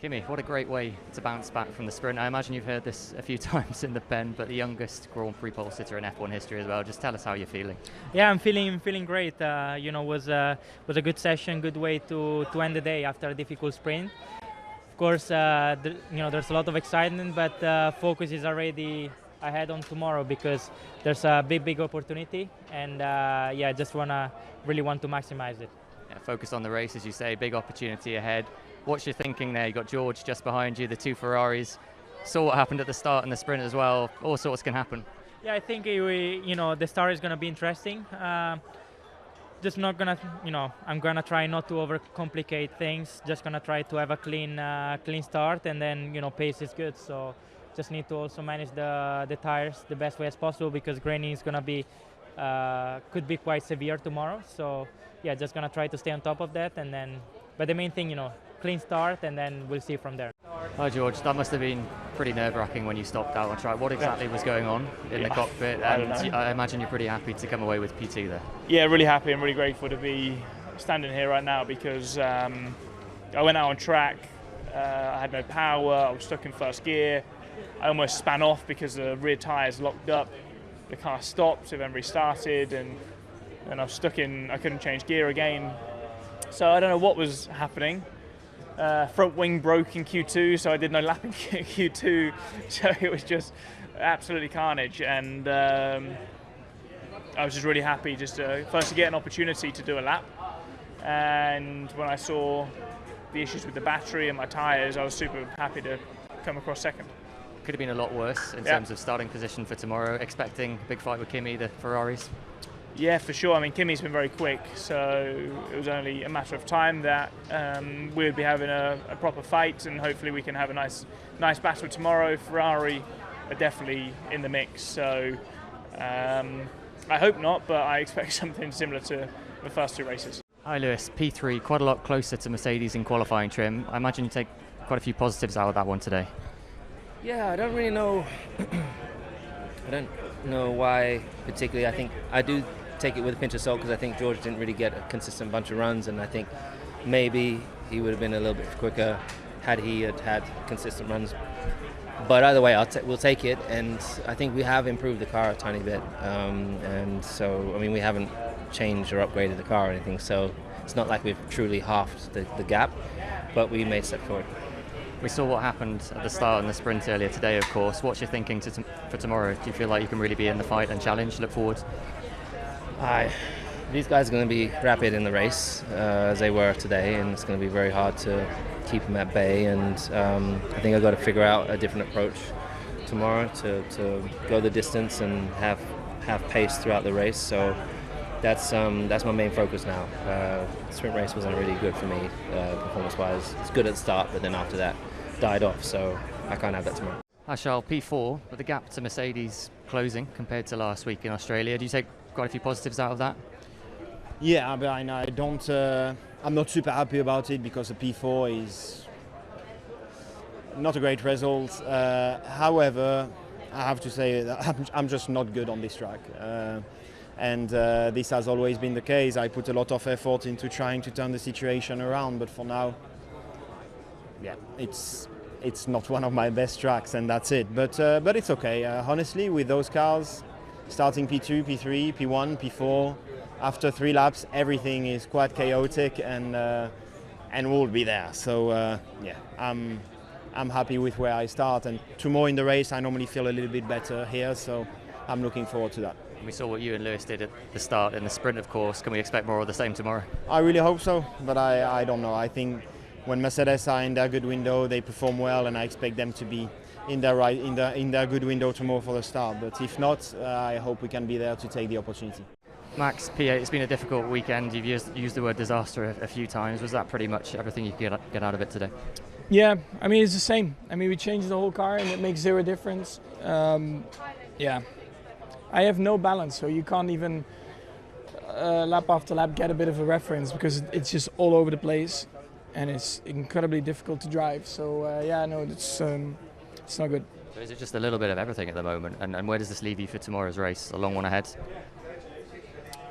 Kimi, what a great way to bounce back from the sprint. I imagine you've heard this a few times in the pen, but the youngest Grand Prix pole sitter in F1 history as well. Just tell us how you're feeling. Yeah, I'm feeling great. Was a good session, good way to end the day after a difficult sprint. Of course, there's a lot of excitement, but focus is already ahead on tomorrow because there's a big opportunity, and just really want to maximize it. Yeah, focus on the race, as you say, big opportunity ahead. What's your thinking there? You got George just behind you, the two Ferraris. Saw what happened at the start in the sprint as well. All sorts can happen. Yeah, I think the start is going to be interesting. Just not gonna, I'm gonna try not to overcomplicate things. Just gonna try to have a clean start, and then pace is good. So just need to also manage the tires the best way as possible because graining is gonna be could be quite severe tomorrow. So yeah, just gonna try to stay on top of that, and then. But the main thing, clean start, and then we'll see from there. Hi George, that must have been pretty nerve-wracking when you stopped out on track. What exactly was going on in the cockpit? And I imagine you're pretty happy to come away with P2 there. Yeah, really happy and really grateful to be standing here right now because I went out on track, I had no power, I was stuck in first gear. I almost span off because the rear tyres locked up. The car stopped, it then restarted, and I was stuck in, I couldn't change gear again. So I don't know what was happening. Front wing broke in Q2, so I did no lap in Q2. So it was just absolutely carnage. And I was just really happy just first to get an opportunity to do a lap. And when I saw the issues with the battery and my tyres, I was super happy to come across second. Could have been a lot worse in terms of starting position for tomorrow. Expecting a big fight with Kimi, the Ferraris. Yeah, for sure. I mean, Kimi's been very quick, so it was only a matter of time that we would be having a proper fight, and hopefully we can have a nice battle tomorrow. Ferrari are definitely in the mix, so I hope not, but I expect something similar to the first two races. Hi Lewis, P3, quite a lot closer to Mercedes in qualifying trim. I imagine you take quite a few positives out of that one today. Yeah, I don't really know. I don't know why particularly. I think I do take it with a pinch of salt because I think George didn't really get a consistent bunch of runs, and I think maybe he would have been a little bit quicker had he had consistent runs. But either way, we'll take it, and I think we have improved the car a tiny bit, and so I mean we haven't changed or upgraded the car or anything, so it's not like we've truly halved the gap, but we made a step forward. We saw what happened at the start in the sprint earlier today, of course. What's your thinking for tomorrow? Do you feel like you can really be in the fight and challenge, look forward? These guys are going to be rapid in the race, as they were today, and it's going to be very hard to keep them at bay. And I think I've got to figure out a different approach tomorrow to go the distance and have pace throughout the race. So that's my main focus now. Sprint race wasn't really good for me performance-wise. It's good at the start, but then after that, died off. So I can't have that tomorrow. Hi Charles, P4, with the gap to Mercedes closing compared to last week in Australia. Do you take quite a few positives out of that? Yeah, but I don't. I'm not super happy about it because the P4 is not a great result. However, I have to say that I'm just not good on this track. And this has always been the case. I put a lot of effort into trying to turn the situation around, but for now, yeah, it's not one of my best tracks, and that's it. But it's okay. Honestly, with those cars, starting P2, P3, P1, P4, after 3 laps, everything is quite chaotic, and we'll be there. So yeah, I'm happy with where I start, and tomorrow in the race, I normally feel a little bit better here, so I'm looking forward to that. We saw what you and Lewis did at the start in the sprint, of course. Can we expect more of the same tomorrow? I really hope so, but I don't know. I think when Mercedes are in their good window, they perform well, and I expect them to be in their good window tomorrow for the start. But if not, I hope we can be there to take the opportunity. Max, P8, it's been a difficult weekend. You've used the word disaster a few times. Was that pretty much everything you could get out of it today? Yeah, I mean, it's the same. I mean, we changed the whole car and it makes zero difference. Yeah, I have no balance, so you can't even lap after lap get a bit of a reference because it's just all over the place and it's incredibly difficult to drive. So yeah, no, it's not good. So is it just a little bit of everything at the moment? And where does this leave you for tomorrow's race? A long one ahead?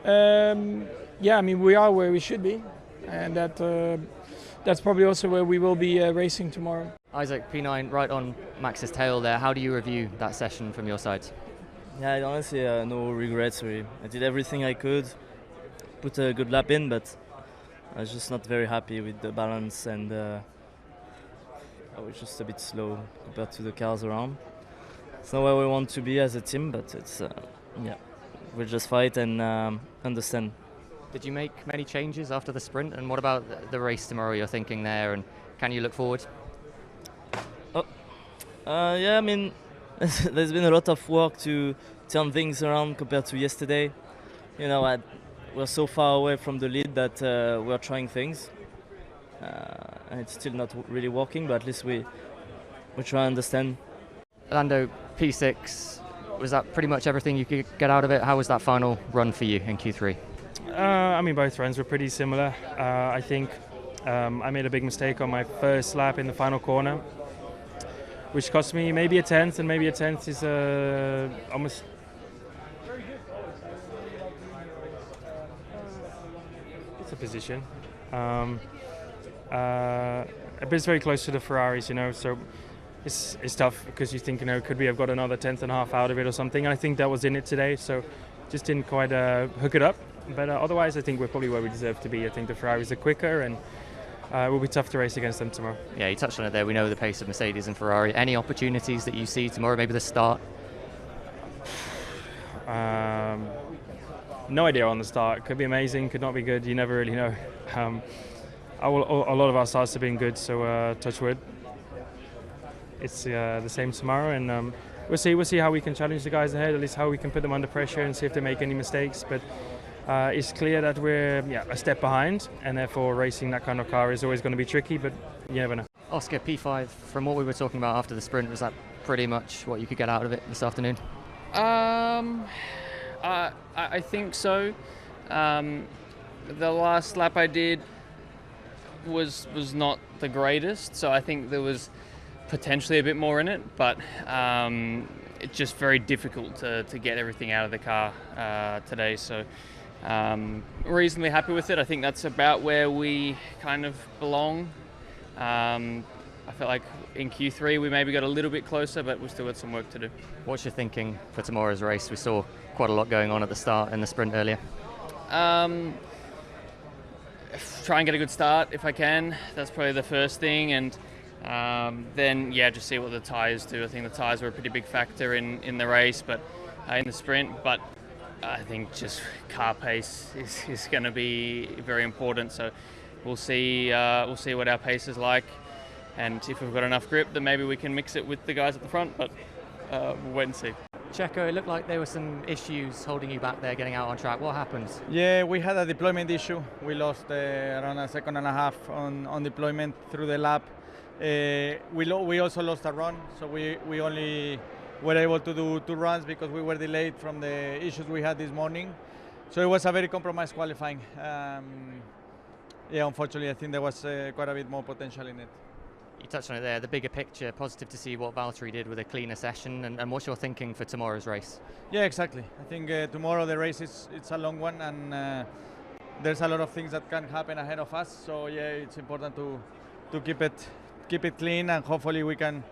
Yeah, I mean, we are where we should be, and that that's probably also where we will be racing tomorrow. Isaac, P9 right on Max's tail there. How do you review that session from your side? Yeah, honestly, no regrets really. I did everything I could, put a good lap in, but I was just not very happy with the balance, and I was just a bit slow compared to the cars around. It's not where we want to be as a team, but it's we'll just fight and understand. Did you make many changes after the sprint, and what about the race tomorrow you're thinking there, and can you look forward? Yeah, I mean, there's been a lot of work to turn things around compared to yesterday. You know, we're so far away from the lead that we're trying things, and it's still not really working, but at least we try and understand. Lando, P6, was that pretty much everything you could get out of it? How was that final run for you in Q3? I mean, both runs were pretty similar. I think I made a big mistake on my first lap in the final corner, which cost me maybe a tenth, and maybe a tenth is almost... It's a position. But it's very close to the Ferraris, you know, so it's tough because you think, you know, could we have got another tenth and a half out of it or something? And I think that was in it today, so just didn't quite hook it up. But otherwise, I think we're probably where we deserve to be. I think the Ferraris are quicker, and it will be tough to race against them tomorrow. Yeah, you touched on it there. We know the pace of Mercedes and Ferrari. Any opportunities that you see tomorrow, maybe the start? No idea on the start. Could be amazing, could not be good. You never really know. A lot of our starts have been good, so touch wood. It's the same tomorrow, and we'll see how we can challenge the guys ahead, at least how we can put them under pressure and see if they make any mistakes. But it's clear that we're a step behind, and therefore racing that kind of car is always going to be tricky, but you never know. Oscar, P5, from what we were talking about after the sprint, was that pretty much what you could get out of it this afternoon? I think so. The last lap I did was not the greatest, so I think there was potentially a bit more in it, but it's just very difficult to get everything out of the car today, so reasonably happy with it. I think that's about where we kind of belong. I felt like in Q3 we maybe got a little bit closer, but we've still got some work to do. What's your thinking for tomorrow's race? We saw quite a lot going on at the start in the sprint earlier. Try and get a good start if I can. That's probably the first thing, and then just see what the tyres do. I think the tyres were a pretty big factor in the race, but in the sprint. But I think just car pace is going to be very important. So we'll see what our pace is like, and if we've got enough grip, then maybe we can mix it with the guys at the front. But we'll wait and see. Checo, it looked like there were some issues holding you back there getting out on track. What happened? Yeah, we had a deployment issue. We lost around a second and a half on deployment through the lap. We also lost a run, so we only were able to do 2 runs because we were delayed from the issues we had this morning. So it was a very compromised qualifying. Unfortunately, I think there was quite a bit more potential in it. You touched on it there, the bigger picture, positive to see what Valtteri did with a cleaner session, and what's your thinking for tomorrow's race? Yeah, exactly. I think tomorrow the race it's a long one, and there's a lot of things that can happen ahead of us. So it's important to keep it clean, and hopefully we can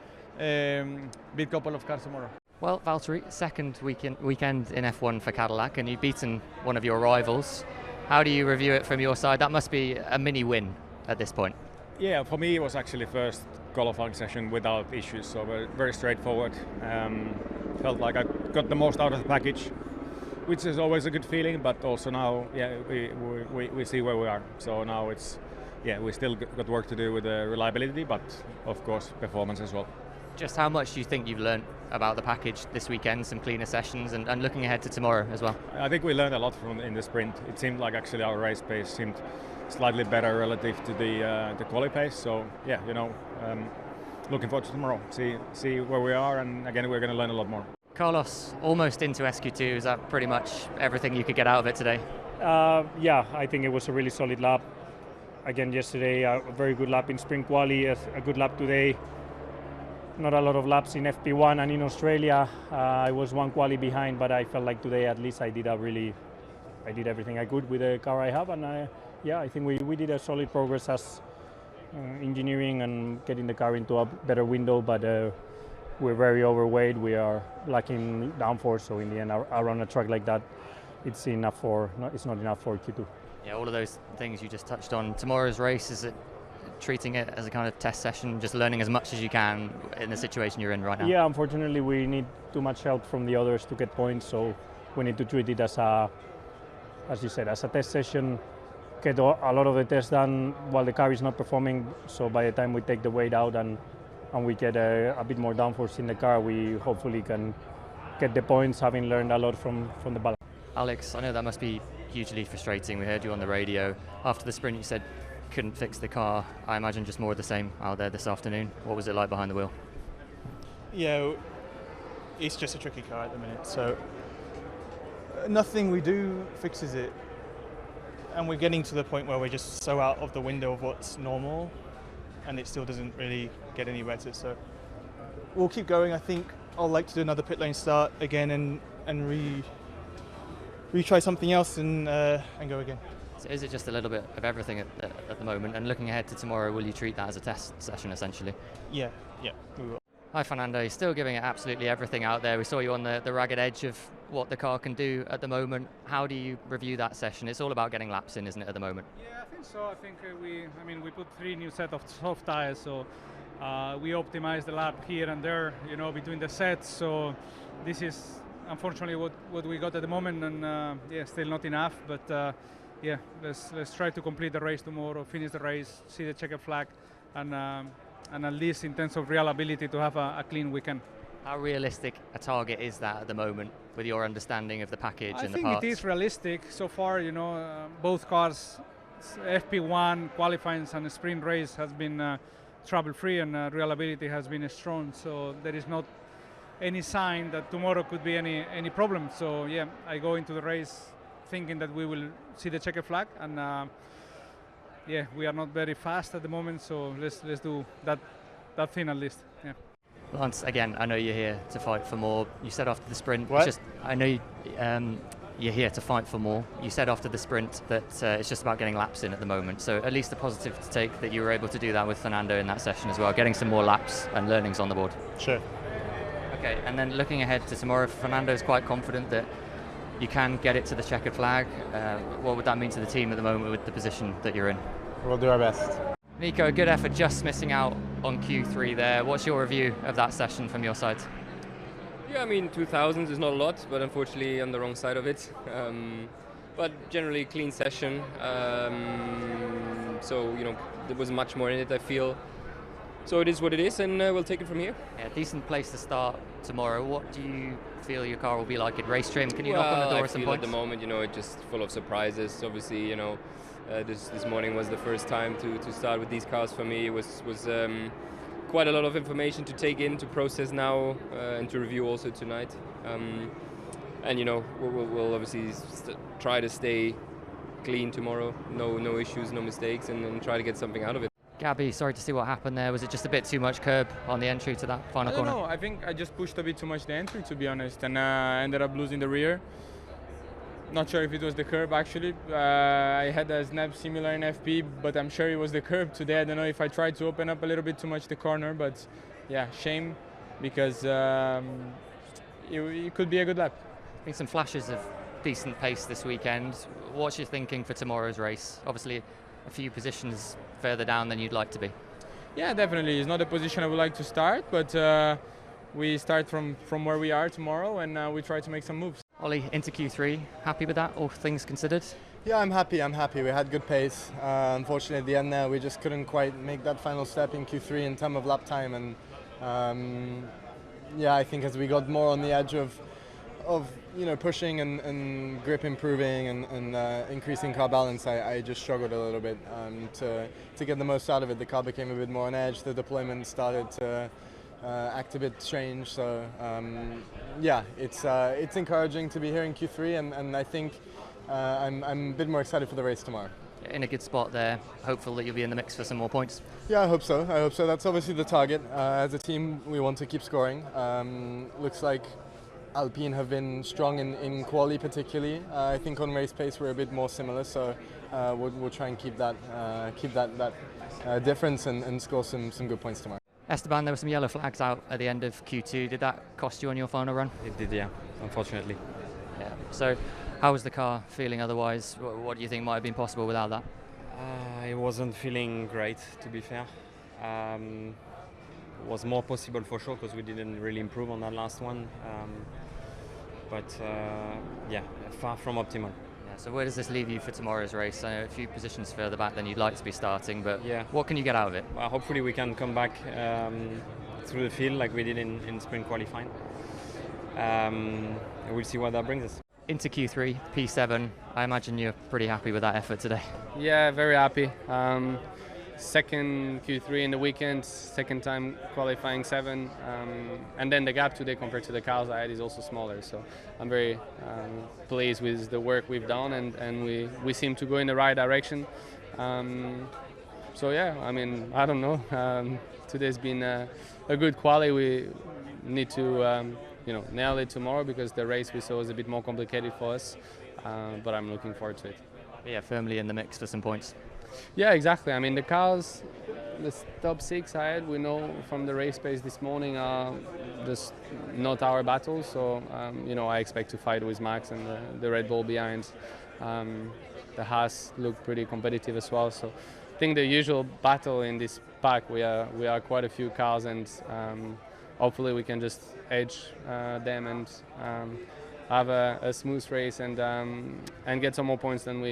beat a couple of cars tomorrow. Well, Valtteri, second weekend in F1 for Cadillac, and you've beaten one of your rivals. How do you review it from your side? That must be a mini win at this point. Yeah, for me it was actually first qualifying session without issues, so very straightforward. Felt like I got the most out of the package, which is always a good feeling, but also now we see where we are. So now we still got work to do with the reliability, but of course performance as well. Just how much do you think you've learned about the package this weekend, some cleaner sessions, and looking ahead to tomorrow as well? I think we learned a lot in the sprint. It seemed like actually our race pace seemed slightly better relative to the quali pace. So looking forward to tomorrow. See where we are, and again we're going to learn a lot more. Carlos, almost into SQ2. Is that pretty much everything you could get out of it today? I think it was a really solid lap. Again, yesterday a very good lap in sprint quali, a good lap today. Not a lot of laps in FP1 and in Australia. I was 1 quali behind, but I felt like today at least I did everything I could with the car I have, and I think we did a solid progress as engineering and getting the car into a better window, but we're very overweight. We are lacking downforce, so in the end, around a track like that, it's not enough for Q2. Yeah, all of those things you just touched on. Tomorrow's race, is it treating it as a kind of test session, just learning as much as you can in the situation you're in right now? Yeah, unfortunately, we need too much help from the others to get points, so we need to treat it as you said, as a test session. Get a lot of the tests done while the car is not performing, so by the time we take the weight out and we get a bit more downforce in the car, we hopefully can get the points, having learned a lot from the balance. Alex, I know that must be hugely frustrating. We heard you on the radio. After the sprint, you said couldn't fix the car. I imagine just more of the same out there this afternoon. What was it like behind the wheel? Yeah, it's just a tricky car at the minute, so nothing we do fixes it. And we're getting to the point where we're just so out of the window of what's normal, and it still doesn't really get any better. So we'll keep going. I think I'll like to do another pit lane start again and retry something else and go again. So is it just a little bit of everything at the moment? And looking ahead to tomorrow, will you treat that as a test session essentially? Yeah, we will. Hi Fernando, you're still giving it absolutely everything out there. We saw you on the ragged edge of what the car can do at the moment. How do you review that session? It's all about getting laps in, isn't it, at the moment? Yeah, I think so. I think we put 3 new set of soft tires, so we optimize the lap here and there, between the sets. So this is unfortunately what we got at the moment, and still not enough. But let's try to complete the race tomorrow, finish the race, see the checkered flag, and at least in terms of reliability to have a clean weekend. How realistic a target is that at the moment, with your understanding of the package and the parts? I think it is realistic so far. Both cars, FP1 qualifying and sprint race has been trouble-free, and reliability has been strong. So there is not any sign that tomorrow could be any problem. So yeah, I go into the race thinking that we will see the checkered flag, and we are not very fast at the moment. So let's do that thing at least. Yeah. Lance, again, I know you're here to fight for more. You said after the sprint, I know you're here to fight for more. You said after the sprint that it's just about getting laps in at the moment. So at least a positive to take that you were able to do that with Fernando in that session as well, getting some more laps and learnings on the board. Sure. Okay, and then looking ahead to tomorrow, Fernando's quite confident that you can get it to the checkered flag. What would that mean to the team at the moment with the position that you're in? We'll do our best. Nico, good effort, just missing out on Q3 there. What's your review of that session from your side? Yeah, 2000s is not a lot, but unfortunately on the wrong side of it. But generally clean session. So, there was much more in it, I feel. So it is what it is, and we'll take it from here. Yeah, decent place to start tomorrow. What do you feel your car will be like at race trim? Can you knock on the door at some point? At the moment, it's just full of surprises. Obviously, this morning was the first time to start with these cars for me. It was quite a lot of information to take in, to process now, and to review also tonight. And we'll obviously try to stay clean tomorrow. No issues, no mistakes, and try to get something out of it. Gabby, sorry to see what happened there. Was it just a bit too much curb on the entry to that final corner? No, I think I just pushed a bit too much the entry, to be honest, and ended up losing the rear. Not sure if it was the curb actually. I had a snap similar in FP, but I'm sure it was the curb today. I don't know if I tried to open up a little bit too much the corner, but yeah, shame, because it could be a good lap. I think some flashes of decent pace this weekend. What's your thinking for tomorrow's race? Obviously, a few positions further down than you'd like to be. Yeah, definitely. It's not a position I would like to start, but we start from where we are tomorrow, and we try to make some moves. Ollie, into Q3, happy with that, all things considered? Yeah, I'm happy. We had good pace. Unfortunately, at the end there, we just couldn't quite make that final step in Q3 in terms of lap time. And I think as we got more on the edge of pushing and grip improving and increasing car balance, I just struggled a little bit to get the most out of it. The car became a bit more on edge. The deployment started to act a bit strange. So it's encouraging to be here in Q3, and I think I'm a bit more excited for the race tomorrow. In a good spot there, hopeful that you'll be in the mix for some more points. Yeah, I hope so. That's obviously the target. As a team, we want to keep scoring. Looks like Alpine have been strong in quali particularly. I think on race pace we're a bit more similar, so we'll try and keep that difference and score some good points tomorrow. Esteban, there were some yellow flags out at the end of Q2. Did that cost you on your final run? It did, yeah, unfortunately. Yeah. So, how was the car feeling otherwise? What do you think might have been possible without that? I wasn't feeling great, to be fair. Was more possible for sure because we didn't really improve on that last one. But yeah, far from optimal. Yeah, so where does this leave you for tomorrow's race? I know a few positions further back than you'd like to be starting, but yeah, what can you get out of it? Well, hopefully we can come back through the field like we did in sprint qualifying. We'll see what that brings us. Into Q3, P7, I imagine you're pretty happy with that effort today. Yeah, very happy. Second Q3 in the weekend, second time qualifying 7, and then the gap today compared to the cars I had is also smaller. So I'm very pleased with the work we've done, and we seem to go in the right direction. So yeah, I mean, I don't know. Today's been a good quali. We need to nail it tomorrow because the race we saw was a bit more complicated for us. But I'm looking forward to it. Yeah, firmly in the mix for some points. Yeah, exactly. I mean, the cars, the top 6 I had, we know from the race pace this morning are just not our battle. So, I expect to fight with Max and the Red Bull behind. The Haas look pretty competitive as well. So, I think the usual battle in this pack, we are quite a few cars, and hopefully we can just edge them and have a smooth race and get some more points than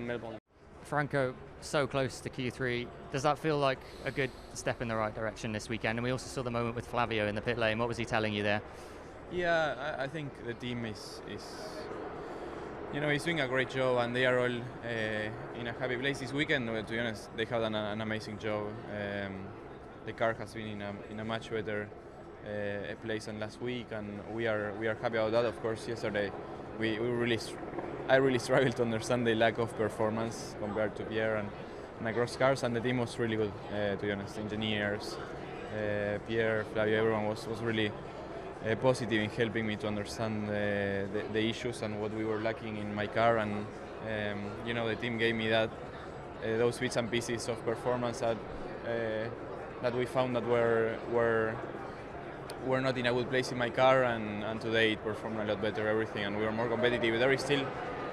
Melbourne. Franco, so close to Q3. Does that feel like a good step in the right direction this weekend? And we also saw the moment with Flavio in the pit lane. What was he telling you there? Yeah, I think the team is doing a great job, and they are all in a happy place this weekend. To be honest, they had an amazing job. The car has been in a much better place than last week, and we are happy about that. Of course, yesterday I really struggled to understand the lack of performance compared to Pierre and across cars, and the team was really good, to be honest. Engineers, Pierre, Flavio, everyone was really positive in helping me to understand the issues and what we were lacking in my car, and the team gave me those bits and pieces of performance that we found that were not in a good place in my car, and today it performed a lot better, everything, and we were more competitive. There is still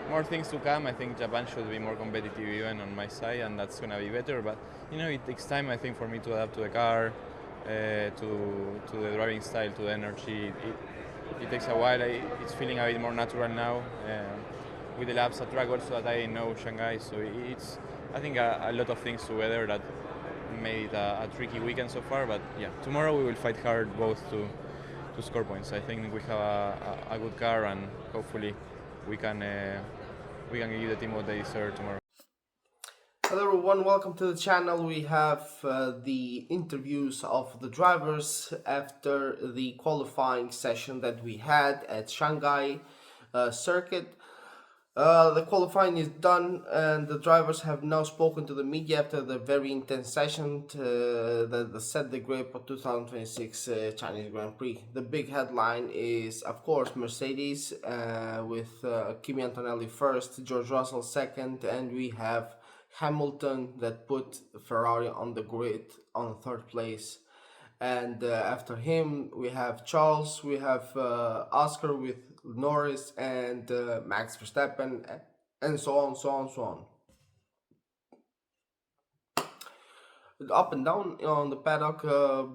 more things to come. I think Japan should be more competitive even on my side, and that's going to be better, but it takes time, I think, for me to adapt to the car, to the driving style, to the energy. It takes a while. It's feeling a bit more natural now with the laps at track also that I know Shanghai, so it's, I think, a lot of things together that made it a tricky weekend so far, but yeah, tomorrow we will fight hard both to score points. I think we have a good car, and hopefully we can give the team what they deserve tomorrow. Hello everyone, welcome to the channel. We have the interviews of the drivers after the qualifying session that we had at Shanghai circuit. The qualifying is done, and the drivers have now spoken to the media after the very intense session that set the grade for 2026 Chinese Grand Prix. The big headline is, of course, Mercedes with Kimi Antonelli first, George Russell second, and we have Hamilton that put Ferrari on the grid on third place. And after him, we have Charles, we have Oscar with Norris, and Max Verstappen, and so on. Up and down on the paddock,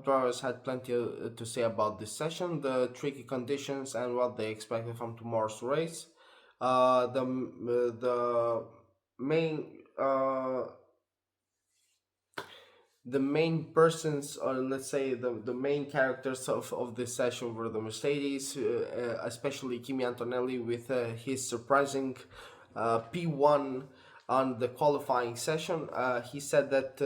drivers had plenty to say about this session, the tricky conditions, and what they expected from tomorrow's race. The main persons, or let's say the main characters of this session were the Mercedes, especially Kimi Antonelli with his surprising P1 on the qualifying session. He said that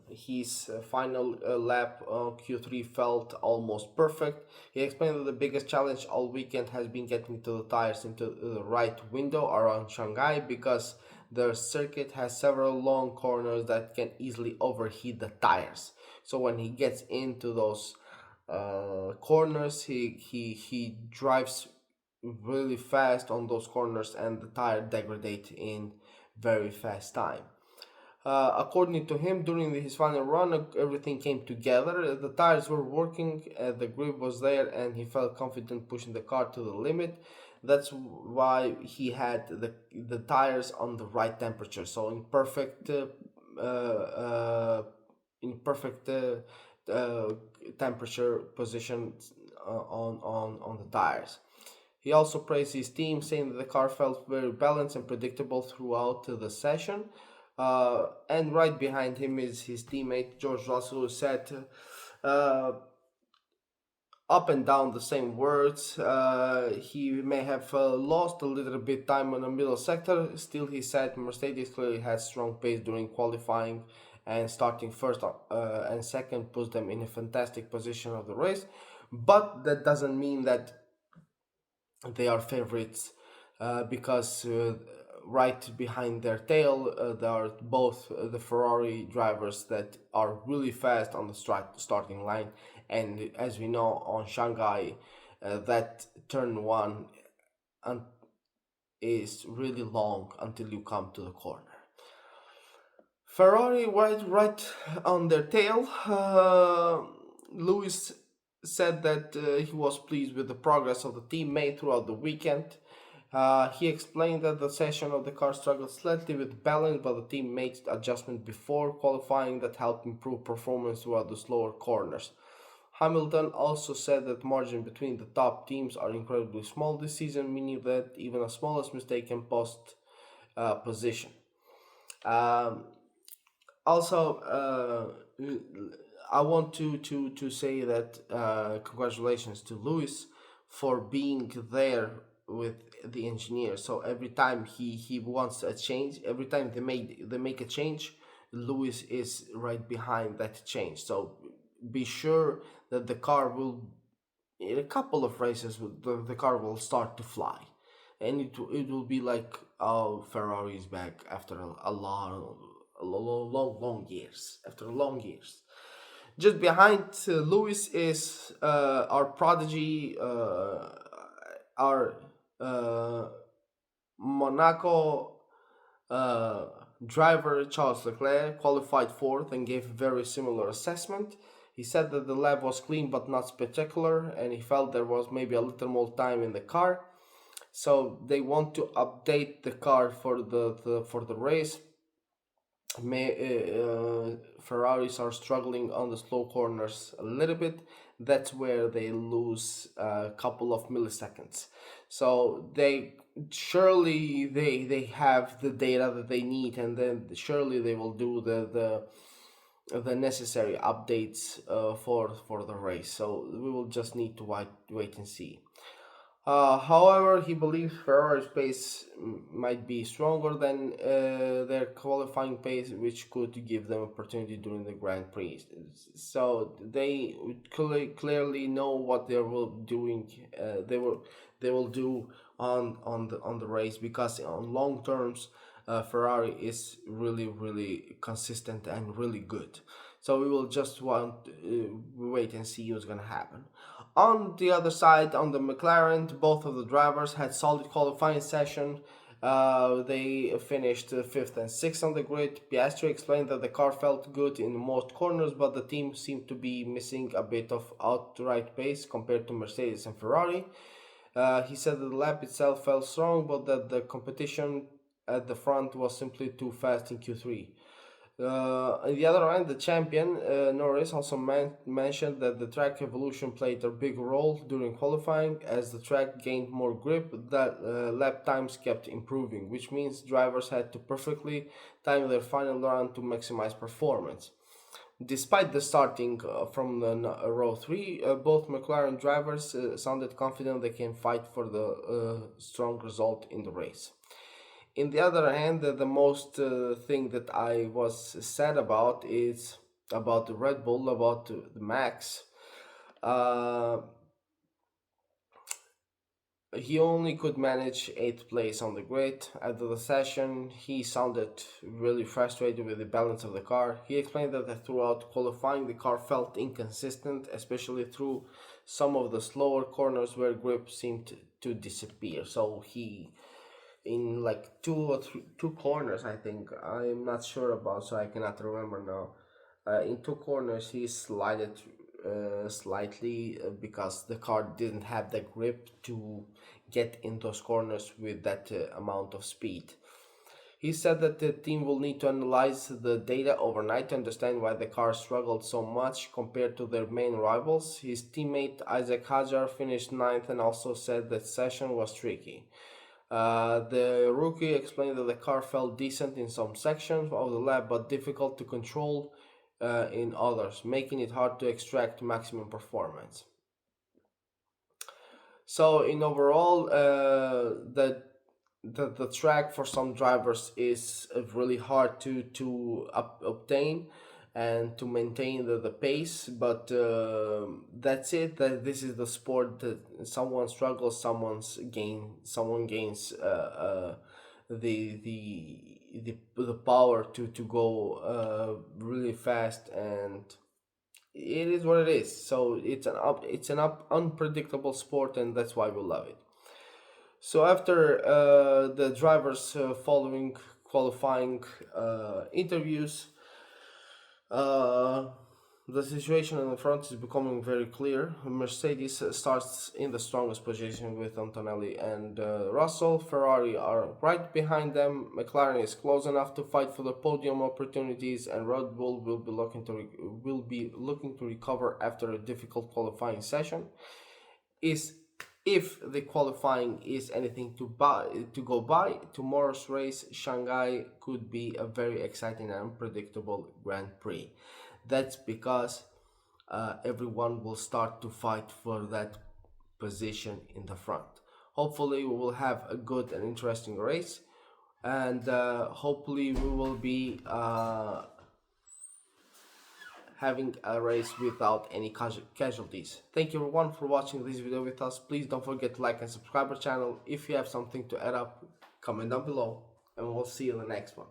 his final lap on Q3 felt almost perfect. He explained that the biggest challenge all weekend has been getting to the tires into the right window around Shanghai, because the circuit has several long corners that can easily overheat the tires. So when he gets into those corners, he drives really fast on those corners, and the tire degrade in very fast time. According to him, during his final run, everything came together. The tires were working, the grip was there, and he felt confident pushing the car to the limit. That's why he had the tires on the right temperature, so in perfect temperature position on the tires. He also praised his team, saying that the car felt very balanced and predictable throughout the session. And right behind him is his teammate George Russell, who said up and down the same words. He may have lost a little bit time on the middle sector. Still, he said Mercedes clearly had strong pace during qualifying, and starting first and second puts them in a fantastic position of the race. But that doesn't mean that they are favorites, because right behind their tail there are both the Ferrari drivers that are really fast on the starting line, and as we know on Shanghai, that turn one is really long until you come to the corner. Ferrari right on their tail. Lewis said that he was pleased with the progress of the team made throughout the weekend. He explained that the session of the car struggled slightly with balance, but the team made adjustments before qualifying that helped improve performance throughout the slower corners. Hamilton also said that margin between the top teams are incredibly small this season, meaning that even the smallest mistake can cost position. Also, I want to say that congratulations to Lewis for being there with the engineer. So every time he wants a change, every time they make a change, Lewis is right behind that change. So be sure that the car will, in a couple of races, the car will start to fly, and it will be like, oh, Ferrari is back after a long years. After long years. Just behind Lewis is our prodigy, our Monaco driver Charles Leclerc qualified fourth and gave a very similar assessment. He said that the lap was clean but not spectacular, and he felt there was maybe a little more time in the car. So they want to update the car for the race. Ferraris are struggling on the slow corners a little bit. That's where they lose a couple of milliseconds. So they have the data that they need, and then surely they will do the necessary updates for the race. So we will just need to wait and see. However, he believes Ferrari's pace might be stronger than their qualifying pace, which could give them opportunity during the Grand Prix. So they clearly know what they will doing. They will do on the race, because on long terms, Ferrari is really consistent and really good. So we will just want wait and see what's gonna happen. On the other side, on the McLaren, both of the drivers had solid qualifying session. They finished 5th and 6th on the grid. Piastri explained that the car felt good in most corners, but the team seemed to be missing a bit of outright pace compared to Mercedes and Ferrari. He said that the lap itself felt strong, but that the competition at the front was simply too fast in Q3. On the other hand, the champion, Norris, also mentioned that the track evolution played a big role during qualifying. As the track gained more grip, that lap times kept improving, which means drivers had to perfectly time their final run to maximize performance. Despite the starting from the row 3, both McLaren drivers sounded confident they can fight for the strong result in the race. In the other hand, the most thing that I was sad about is about the Red Bull, about the Max. He only could manage 8th place on the grid. After the session, he sounded really frustrated with the balance of the car. He explained that throughout qualifying, the car felt inconsistent, especially through some of the slower corners where grip seemed to disappear. So he in like two corners, I think. I'm not sure about, so I cannot remember now. In two corners, he slided slightly because the car didn't have the grip to get in those corners with that amount of speed. He said that the team will need to analyze the data overnight to understand why the car struggled so much compared to their main rivals. His teammate Isaac Hajar finished ninth and also said that session was tricky. The rookie explained that the car felt decent in some sections of the lap but difficult to control in others, making it hard to extract maximum performance. So in overall, the track for some drivers is really hard to obtain and to maintain the pace, but that's it. That this is the sport that someone struggles, someone gains the power to go really fast, and it is what it is. So it's an unpredictable sport, and that's why we love it. So after the drivers following qualifying interviews, the situation in the front is becoming very clear. Mercedes starts in the strongest position with Antonelli and Russell. Ferrari are right behind them. McLaren is close enough to fight for the podium opportunities, and Red Bull will be looking to recover after a difficult qualifying session. If the qualifying is anything to go by, tomorrow's race, Shanghai, could be a very exciting and unpredictable Grand Prix. That's because everyone will start to fight for that position in the front. Hopefully we will have a good and interesting race, and hopefully we will be having a race without any casualties. Thank you everyone for watching this video with us. Please don't forget to like and subscribe our channel. If you have something to add up, comment down below, and we'll see you in the next one.